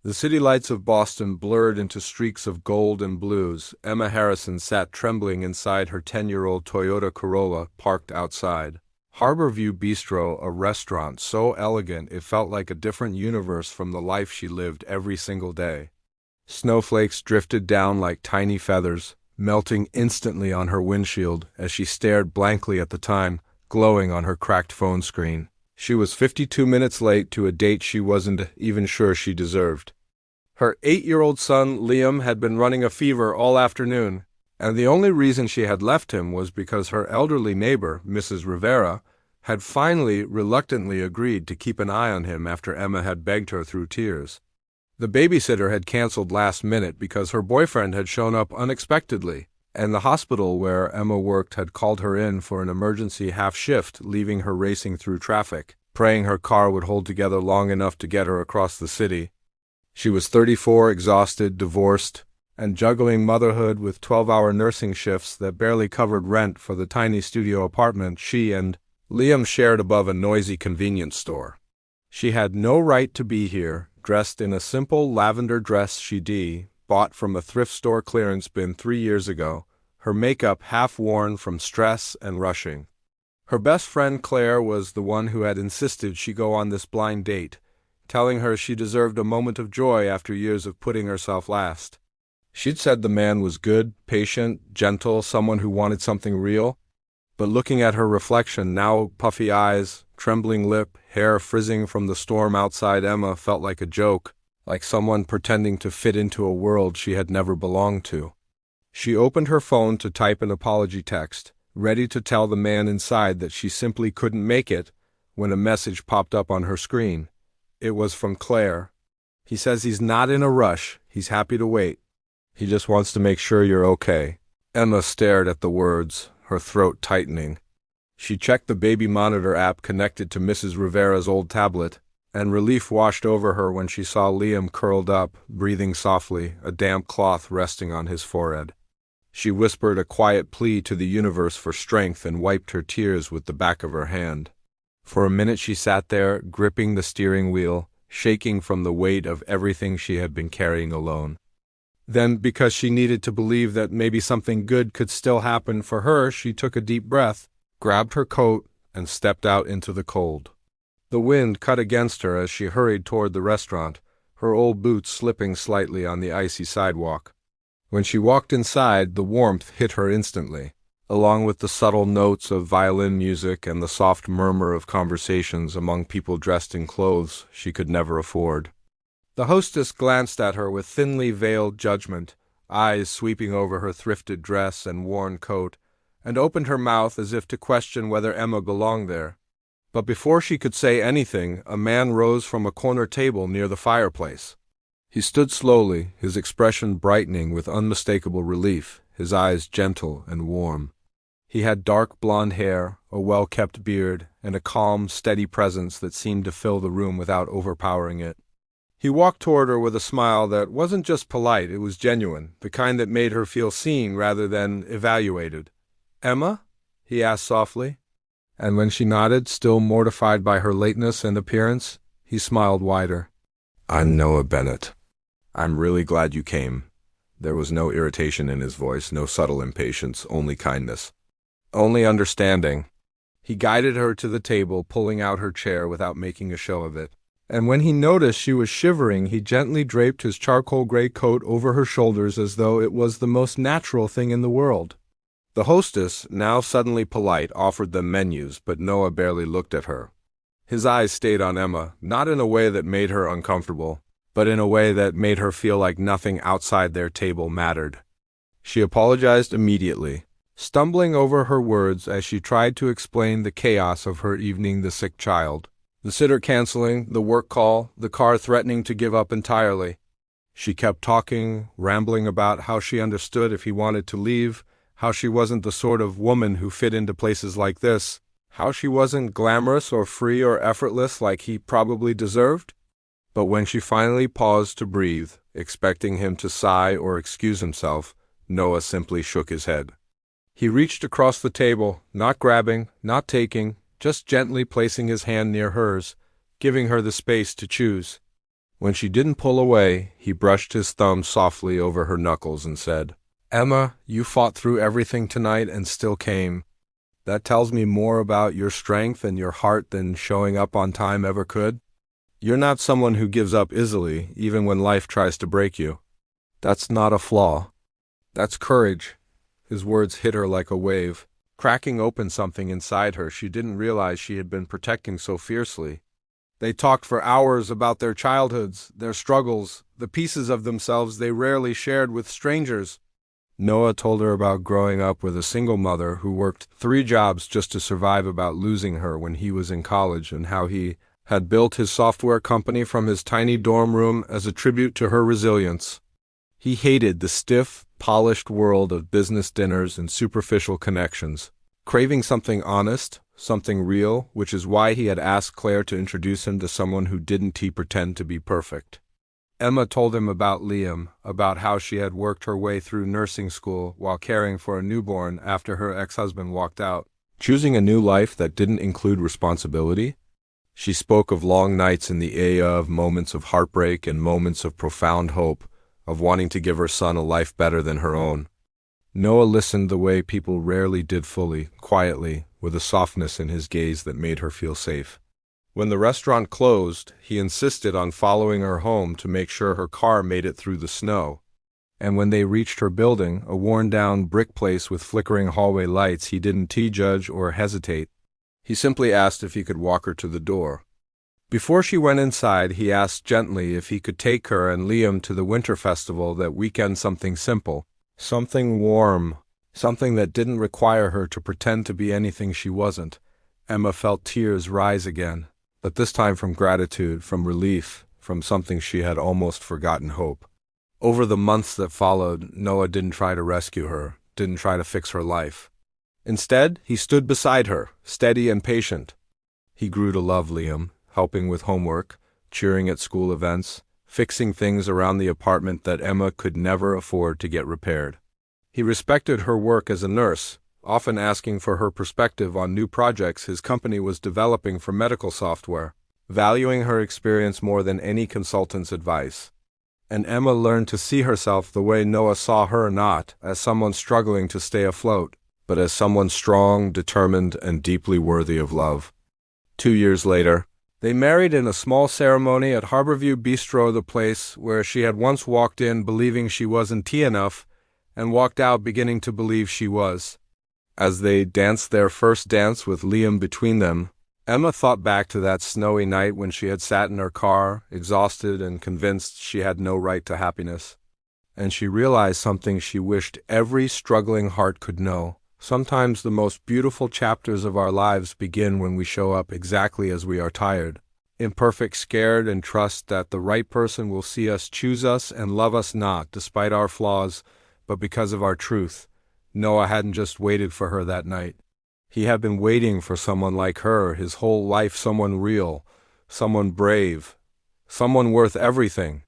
The city lights of Boston blurred into streaks of gold and blues. Emma Harrison sat trembling inside her 10-year-old Toyota Corolla parked outside. Harborview Bistro, a restaurant so elegant it felt like a different universe from the life she lived every single day. Snowflakes drifted down like tiny feathers, melting instantly on her windshield as she stared blankly at the time, glowing on her cracked phone screen. She was 52 minutes late to a date she wasn't even sure she deserved. Her 8-year-old son, Liam, had been running a fever all afternoon, and the only reason she had left him was because her elderly neighbor, Mrs. Rivera, had finally reluctantly agreed to keep an eye on him after Emma had begged her through tears. The babysitter had canceled last minute because her boyfriend had shown up unexpectedly, and the hospital where Emma worked had called her in for an emergency half-shift, leaving her racing through traffic, praying her car would hold together long enough to get her across the city. She was 34, exhausted, divorced, and juggling motherhood with 12-hour nursing shifts that barely covered rent for the tiny studio apartment she and Liam shared above a noisy convenience store. She had no right to be here, dressed in a simple lavender dress she'd bought from a thrift store clearance bin 3 years ago, her makeup half-worn from stress and rushing. Her best friend Claire was the one who had insisted she go on this blind date, telling her she deserved a moment of joy after years of putting herself last. She'd said the man was good, patient, gentle, someone who wanted something real. But looking at her reflection, now puffy eyes, trembling lip, hair frizzing from the storm outside, Emma felt like a joke, like someone pretending to fit into a world she had never belonged to. She opened her phone to type an apology text, ready to tell the man inside that she simply couldn't make it, when a message popped up on her screen. It was from Claire. "He says he's not in a rush, he's happy to wait. He just wants to make sure you're okay." Emma stared at the words, her throat tightening. She checked the baby monitor app connected to Mrs. Rivera's old tablet, and relief washed over her when she saw Liam curled up, breathing softly, a damp cloth resting on his forehead. She whispered a quiet plea to the universe for strength and wiped her tears with the back of her hand. For a minute she sat there, gripping the steering wheel, shaking from the weight of everything she had been carrying alone. Then, because she needed to believe that maybe something good could still happen for her, she took a deep breath, grabbed her coat, and stepped out into the cold. The wind cut against her as she hurried toward the restaurant, her old boots slipping slightly on the icy sidewalk. When she walked inside, the warmth hit her instantly, along with the subtle notes of violin music and the soft murmur of conversations among people dressed in clothes she could never afford. The hostess glanced at her with thinly veiled judgment, eyes sweeping over her thrifted dress and worn coat, and opened her mouth as if to question whether Emma belonged there. But before she could say anything, a man rose from a corner table near the fireplace. He stood slowly, his expression brightening with unmistakable relief, his eyes gentle and warm. He had dark blonde hair, a well-kept beard, and a calm, steady presence that seemed to fill the room without overpowering it. He walked toward her with a smile that wasn't just polite, it was genuine, the kind that made her feel seen rather than evaluated. "Emma?" he asked softly. And when she nodded, still mortified by her lateness and appearance, he smiled wider. "I'm Noah Bennett. I'm really glad you came." There was no irritation in his voice, no subtle impatience, only kindness. Only understanding. He guided her to the table, pulling out her chair without making a show of it. And when he noticed she was shivering, he gently draped his charcoal gray coat over her shoulders as though it was the most natural thing in the world. The hostess, now suddenly polite, offered them menus, but Noah barely looked at her. His eyes stayed on Emma, not in a way that made her uncomfortable, but in a way that made her feel like nothing outside their table mattered. She apologized immediately, stumbling over her words as she tried to explain the chaos of her evening, the sick child, the sitter canceling, the work call, the car threatening to give up entirely. She kept talking, rambling about how she understood if he wanted to leave, how she wasn't the sort of woman who fit into places like this, how she wasn't glamorous or free or effortless like he probably deserved. But when she finally paused to breathe, expecting him to sigh or excuse himself, Noah simply shook his head. He reached across the table, not grabbing, not taking, just gently placing his hand near hers, giving her the space to choose. When she didn't pull away, he brushed his thumb softly over her knuckles and said, "Emma, you fought through everything tonight and still came. That tells me more about your strength and your heart than showing up on time ever could. You're not someone who gives up easily, even when life tries to break you. That's not a flaw. That's courage." His words hit her like a wave, cracking open something inside her she didn't realize she had been protecting so fiercely. They talked for hours about their childhoods, their struggles, the pieces of themselves they rarely shared with strangers. Noah told her about growing up with a single mother who worked 3 jobs just to survive, about losing her when he was in college, and how he had built his software company from his tiny dorm room as a tribute to her resilience. He hated the stiff, polished world of business dinners and superficial connections, craving something honest, something real, which is why he had asked Claire to introduce him to someone who didn't pretend to be perfect. Emma told him about Liam, about how she had worked her way through nursing school while caring for a newborn after her ex-husband walked out, choosing a new life that didn't include responsibility. She spoke of long nights in the Aya, of moments of heartbreak and moments of profound hope, of wanting to give her son a life better than her own. Noah listened the way people rarely did, fully, quietly, with a softness in his gaze that made her feel safe. When the restaurant closed, he insisted on following her home to make sure her car made it through the snow. And when they reached her building, a worn-down brick place with flickering hallway lights, he didn't judge or hesitate. He simply asked if he could walk her to the door. Before she went inside, he asked gently if he could take her and Liam to the winter festival that weekend, something simple, something warm, something that didn't require her to pretend to be anything she wasn't. Emma felt tears rise again, but this time from gratitude, from relief, from something she had almost forgotten: hope. Over the months that followed, Noah didn't try to rescue her, didn't try to fix her life. Instead, he stood beside her, steady and patient. He grew to love Liam, helping with homework, cheering at school events, fixing things around the apartment that Emma could never afford to get repaired. He respected her work as a nurse, often asking for her perspective on new projects his company was developing for medical software, valuing her experience more than any consultant's advice. And Emma learned to see herself the way Noah saw her, not as someone struggling to stay afloat, but as someone strong, determined, and deeply worthy of love. 2 years later, they married in a small ceremony at Harborview Bistro, the place where she had once walked in believing she wasn't tea enough, and walked out beginning to believe she was. As they danced their first dance with Liam between them, Emma thought back to that snowy night when she had sat in her car, exhausted and convinced she had no right to happiness. And she realized something she wished every struggling heart could know. Sometimes the most beautiful chapters of our lives begin when we show up exactly as we are, tired, imperfect, scared, and trust that the right person will see us, choose us, and love us, not despite our flaws, but because of our truth. Noah hadn't just waited for her that night. He had been waiting for someone like her his whole life, someone real, someone brave, someone worth everything.